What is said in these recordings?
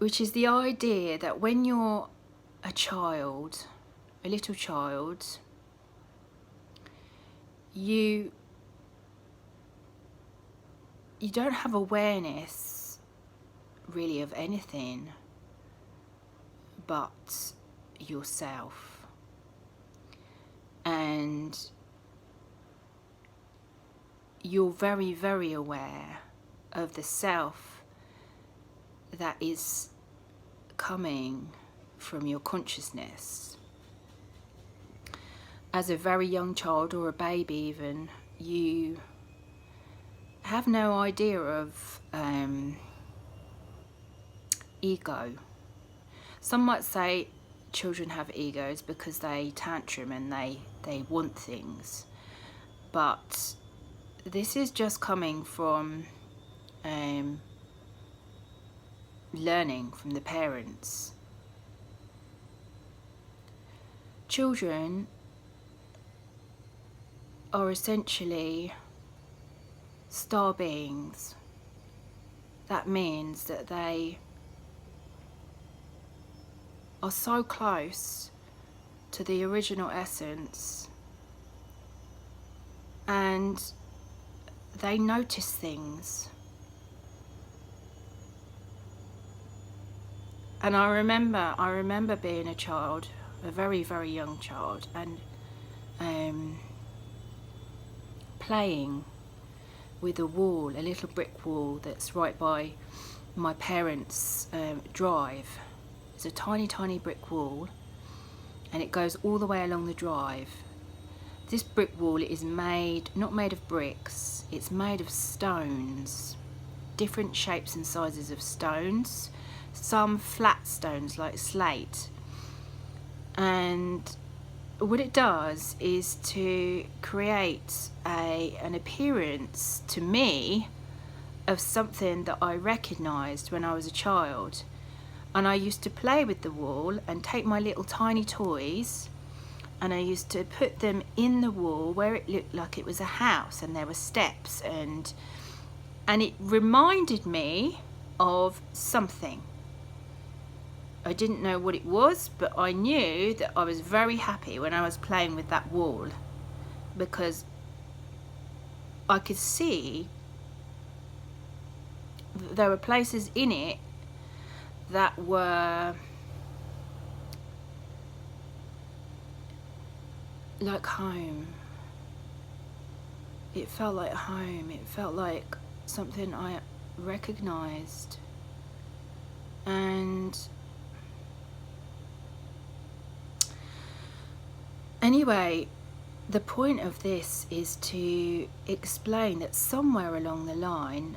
which is the idea that when you're a child, a little child, you don't have awareness really of anything but yourself, and you're very, very aware of the self that is coming from your consciousness. As a very young child, or a baby even, you have no idea of ego. Some might say children have egos because they tantrum and they want things, but this is just coming from learning from the parents. Children are essentially star beings. That means that they are so close to the original essence, and they notice things. And I remember being a child, a very, very young child, and playing with a wall, a little brick wall that's right by my parents' drive. It's a tiny, tiny brick wall, and it goes all the way along the drive. This brick wall is not made of bricks, it's made of stones, different shapes and sizes of stones, some flat stones like slate. And what it does is to create an appearance to me of something that I recognised when I was a child. And I used to play with the wall and take my little tiny toys, and I used to put them in the wall where it looked like it was a house and there were steps, and it reminded me of something. I didn't know what it was, but I knew that I was very happy when I was playing with that wall, because I could see that there were places in it that were like home. It felt like home. It felt like something I recognized. And anyway, the point of this is to explain that somewhere along the line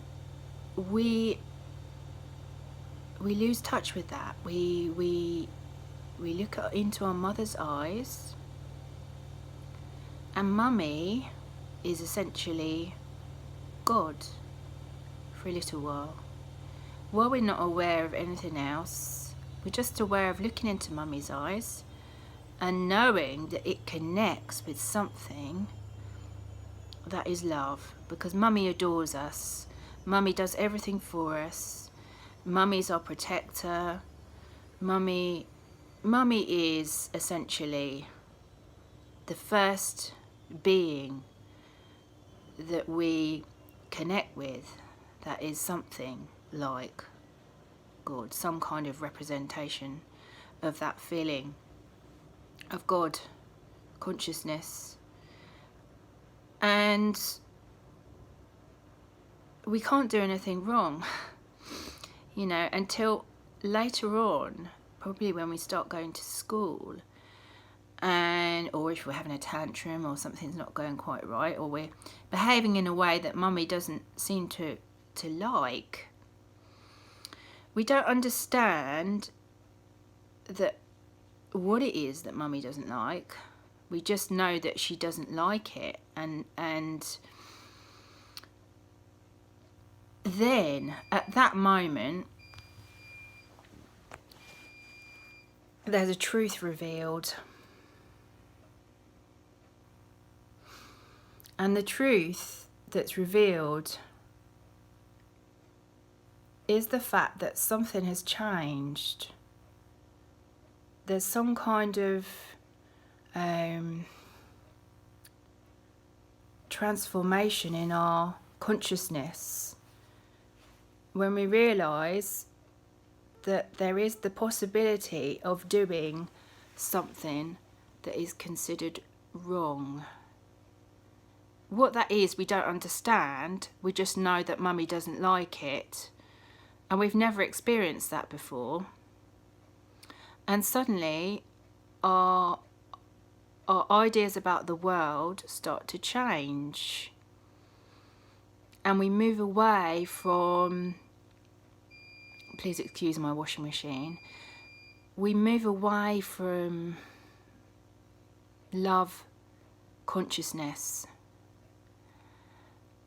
we lose touch with that. We look into our mother's eyes, and mummy is essentially God for a little while. While we're not aware of anything else, we're just aware of looking into mummy's eyes and knowing that it connects with something that is love, because mummy adores us. Mummy does everything for us. Mummy's our protector. Mummy is essentially the first being that we connect with that is something like God, some kind of representation of that feeling of God, consciousness. And we can't do anything wrong, you know, until later on, probably when we start going to school, or if we're having a tantrum or something's not going quite right, or we're behaving in a way that mummy doesn't seem to like. We don't understand that what it is that mummy doesn't like. We just know that she doesn't like it, and then at that moment there's a truth revealed. And the truth that's revealed is the fact that something has changed. There's some kind of transformation in our consciousness when we realise that there is the possibility of doing something that is considered wrong. What that is, we don't understand. We just know that Mummy doesn't like it, and we've never experienced that before. And suddenly our ideas about the world start to change, and we move away from, please excuse my washing machine, we move away from love consciousness,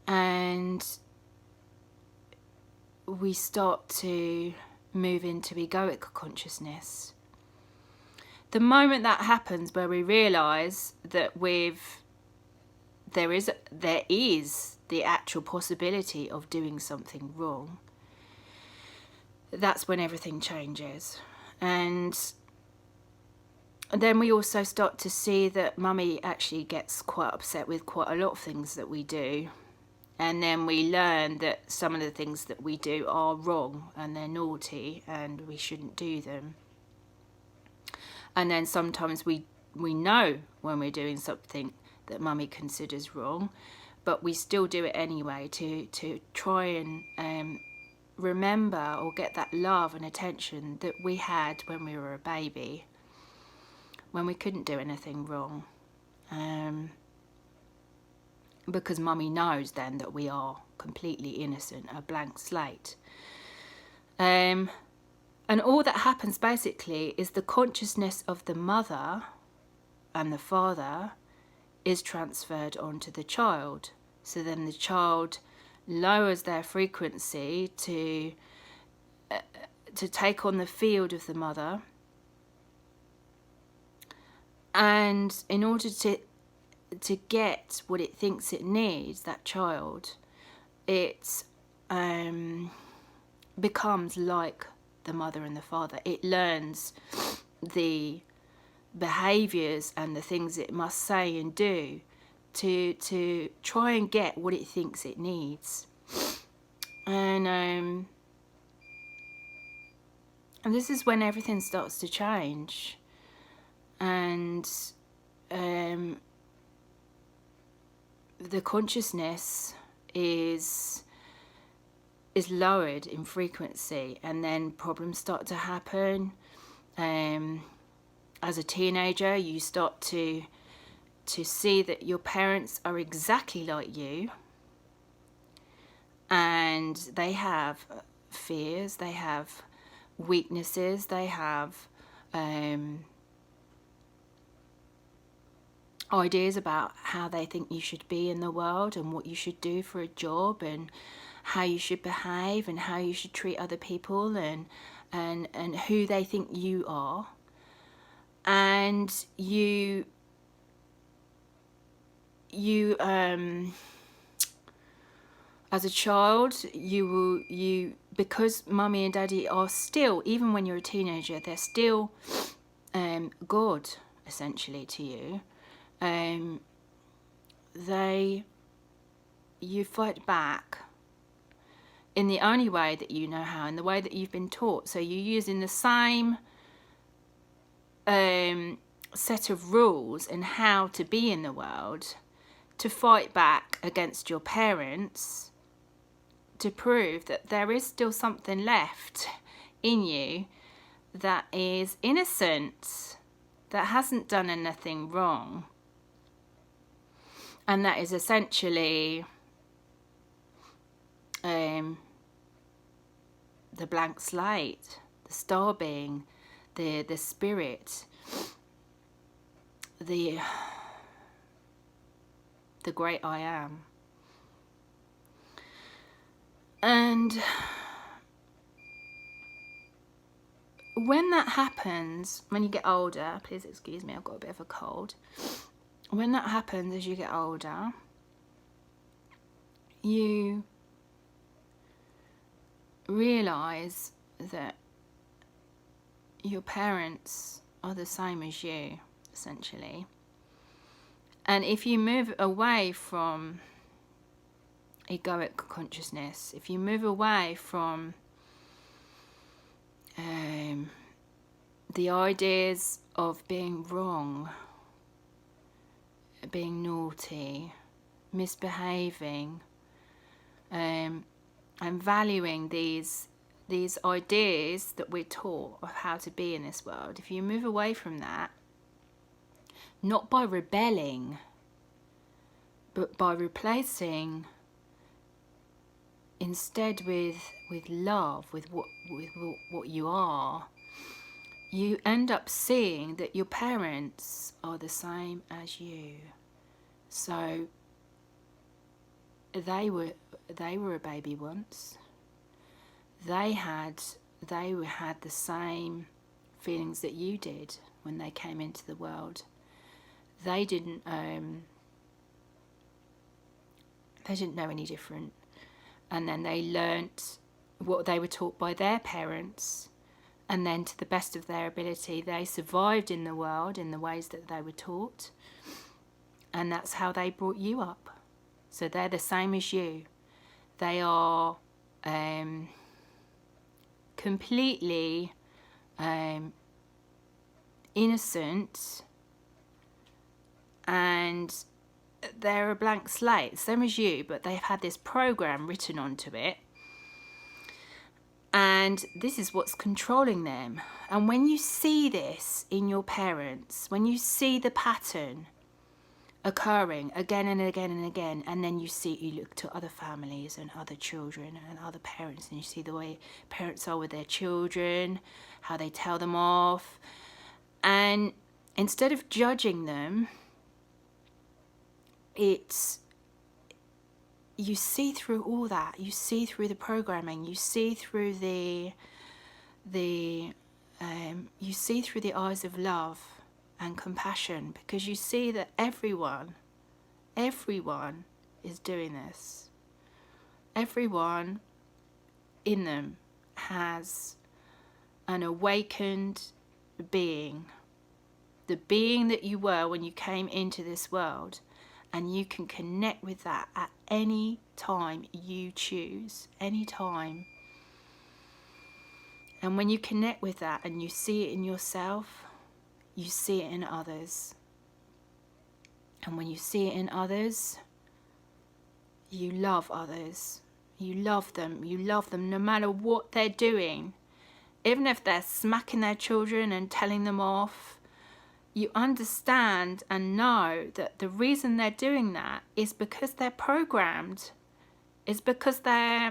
and we start to move into egoic consciousness. The moment that happens, where we realise that there is the actual possibility of doing something wrong, that's when everything changes. And then we also start to see that Mummy actually gets quite upset with quite a lot of things that we do. And then we learn that some of the things that we do are wrong and they're naughty and we shouldn't do them. And then sometimes we know when we're doing something that Mummy considers wrong, but we still do it anyway to try and remember or get that love and attention that we had when we were a baby, when we couldn't do anything wrong. Because Mummy knows then that we are completely innocent, a blank slate. And all that happens basically is the consciousness of the mother and the father is transferred onto the child. So then the child lowers their frequency to take on the field of the mother. And in order to get what it thinks it needs, that child, it becomes like the mother and the father. It learns the behaviours and the things it must say and do to try and get what it thinks it needs. And this is when everything starts to change, and the consciousness is lowered in frequency, and then problems start to happen. As a teenager, you start to see that your parents are exactly like you, and they have fears, they have weaknesses, they have ideas about how they think you should be in the world and what you should do for a job and how you should behave and how you should treat other people and who they think you are. And you as a child, you because Mummy and Daddy are still, even when you're a teenager, they're still God essentially to you. You fight back in the only way that you know how, in the way that you've been taught. So you're using the same set of rules and how to be in the world to fight back against your parents, to prove that there is still something left in you that is innocent, that hasn't done anything wrong. And that is essentially the blank slate, the star being, the spirit, the great I am. And when that happens, when you get older, please excuse me, I've got a bit of a cold. When that happens as you get older, you realize that your parents are the same as you, essentially. And if you move away from egoic consciousness, if you move away from the ideas of being wrong, being naughty, misbehaving, and valuing these ideas that we're taught of how to be in this world, if you move away from that, not by rebelling, but by replacing instead with love, with what you are, you end up seeing that your parents are the same as you. So they were a baby once. They had the same feelings that you did when they came into the world. They didn't know any different. And then they learnt what they were taught by their parents, and then to the best of their ability they survived in the world in the ways that they were taught, and that's how they brought you up. So they're the same as you. They are completely innocent, and they're a blank slate, same as you, but they've had this program written onto it, and this is what's controlling them. And when you see this in your parents, when you see the pattern occurring again and again and again, and then you look to other families and other children and other parents, and you see the way parents are with their children, how they tell them off, and instead of judging them, you see through all that. You see through the programming. You see through you see through the eyes of love and compassion, because you see that everyone is doing this. Everyone in them has an awakened being, the being that you were when you came into this world. And you can connect with that at any time you choose, any time. And when you connect with that and you see it in yourself, you see it in others. And when you see it in others, you love others. You love them. You love them no matter what they're doing. Even if they're smacking their children and telling them off, you understand and know that the reason they're doing that is because they're programmed. Is because they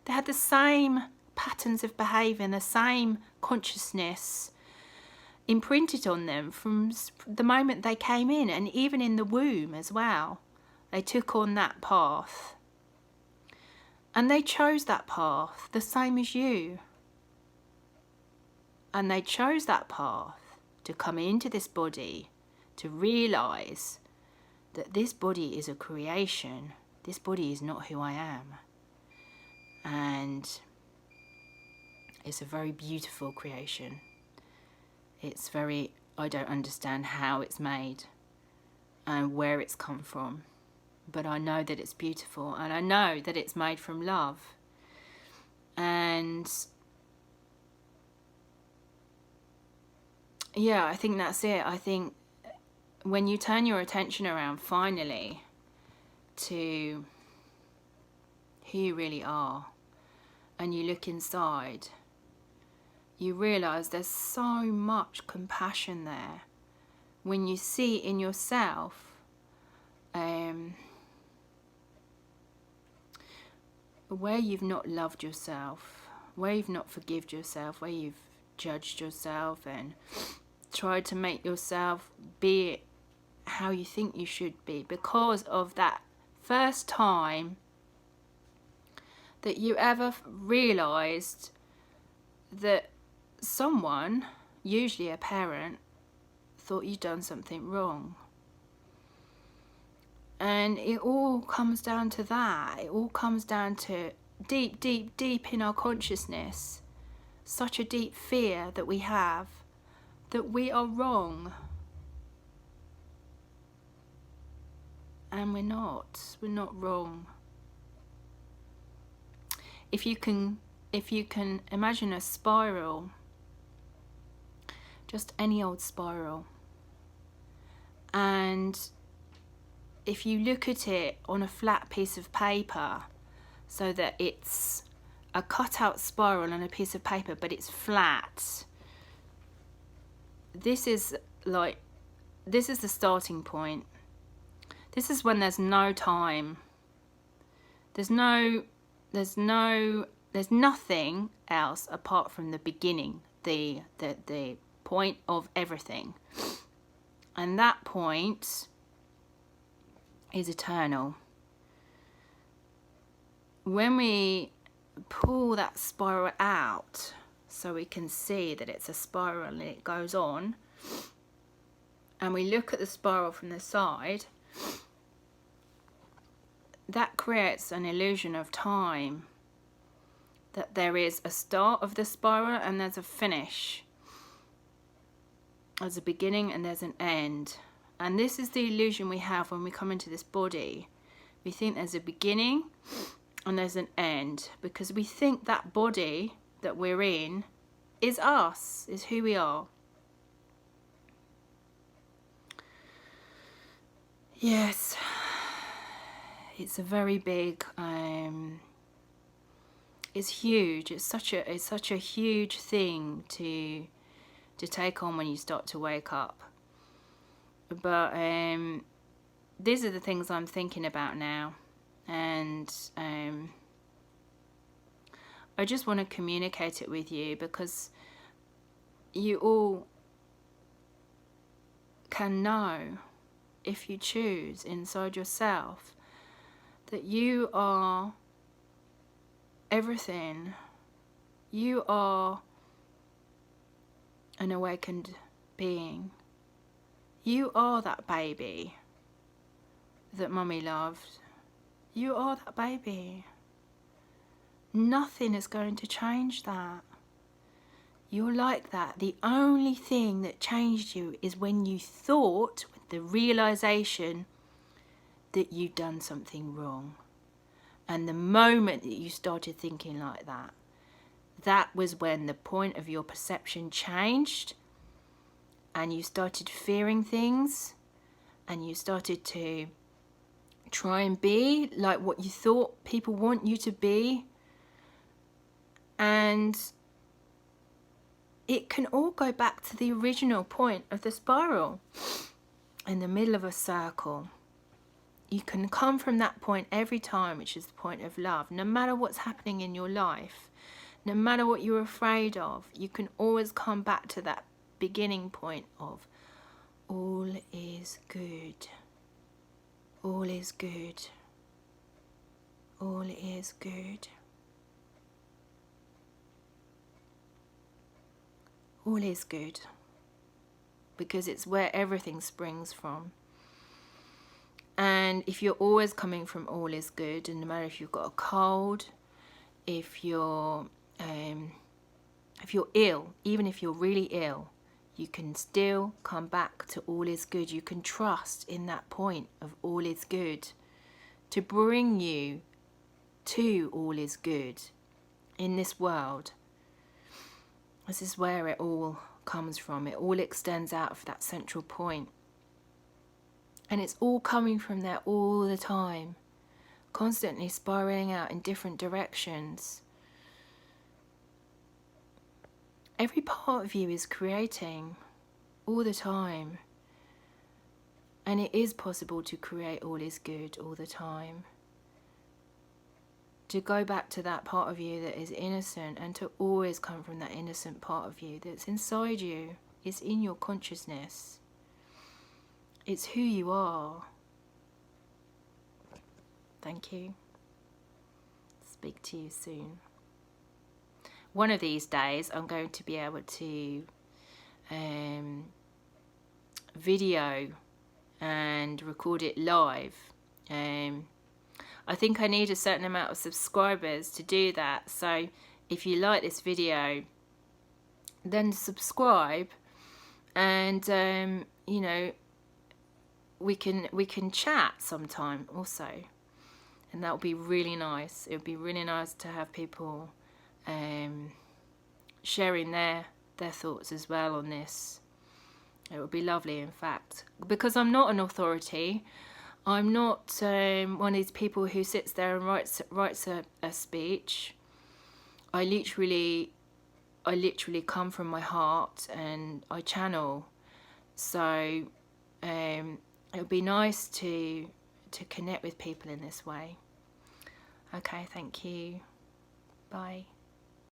had the same patterns of behaviour, the same consciousness imprinted on them from the moment they came in, and even in the womb as well. They took on that path. And they chose that path, the same as you. And they chose that path to come into this body, to realise that this body is a creation. This body is not who I am. And it's a very beautiful creation. I don't understand how it's made and where it's come from. But I know that it's beautiful, and I know that it's made from love. And yeah, I think that's it. I think when you turn your attention around finally to who you really are, and you look inside, you realise there's so much compassion there. When you see in yourself where you've not loved yourself, where you've not forgived yourself, where you've judged yourself and tried to make yourself be how you think you should be, because of that first time that you ever realised that someone, usually a parent, thought you'd done something wrong. And it all comes down to that. It all comes down to deep, deep, deep in our consciousness, such a deep fear that we have that we are wrong. And we're not wrong. If you can imagine a spiral, just any old spiral, and if you look at it on a flat piece of paper, so that it's a cut-out spiral on a piece of paper, but it's flat, this is the starting point. This is when there's no time. There's nothing else apart from the beginning, the point of everything. And that point is eternal. When we pull that spiral out, so we can see that it's a spiral and it goes on, and we look at the spiral from the side, that creates an illusion of time, that there is a start of the spiral and there's a finish. There's a beginning and there's an end. And this is the illusion we have when we come into this body. We think there's a beginning and there's an end, because we think that body that we're in is us, is who we are. Yes, it's a very big, it's huge. It's such a huge thing to take on when you start to wake up. But these are the things I'm thinking about now, and I just want to communicate it with you, because you all can know, if you choose inside yourself, that you are everything. You are an awakened being. You are that baby that Mummy loved. You are that baby. Nothing is going to change that. You're like that. The only thing that changed you is when you thought, with the realization that you've done something wrong. And the moment that you started thinking like that, that was when the point of your perception changed, and you started fearing things, and you started to try and be like what you thought people want you to be. And it can all go back to the original point of the spiral, in the middle of a circle. You can come from that point every time, which is the point of love. No matter what's happening in your life, no matter what you're afraid of, you can always come back to that beginning point of all is good. All is good. All is good. All is good. Because it's where everything springs from. And if you're always coming from all is good, and no matter if you've got a cold, if you're ill, even if you're really ill, you can still come back to all is good. You can trust in that point of all is good to bring you to all is good in this world. This is where it all comes from. It all extends out of that central point. And it's all coming from there all the time, constantly spiraling out in different directions. Every part of you is creating all the time. And it is possible to create all is good all the time. To go back to that part of you that is innocent, and to always come from that innocent part of you that's inside you. It's in your consciousness. It's who you are. Thank you. Speak to you soon. One of these days I'm going to be able to video and record it live. I think I need a certain amount of subscribers to do that. So if you like this video, then subscribe, and you know, we can chat sometime also, and that would be really nice. It would be really nice to have people sharing their thoughts as well on this. It would be lovely, in fact, because I'm not an authority. I'm not one of these people who sits there and writes a speech. I literally come from my heart and I channel. So it would be nice to connect with people in this way. Okay, thank you. Bye.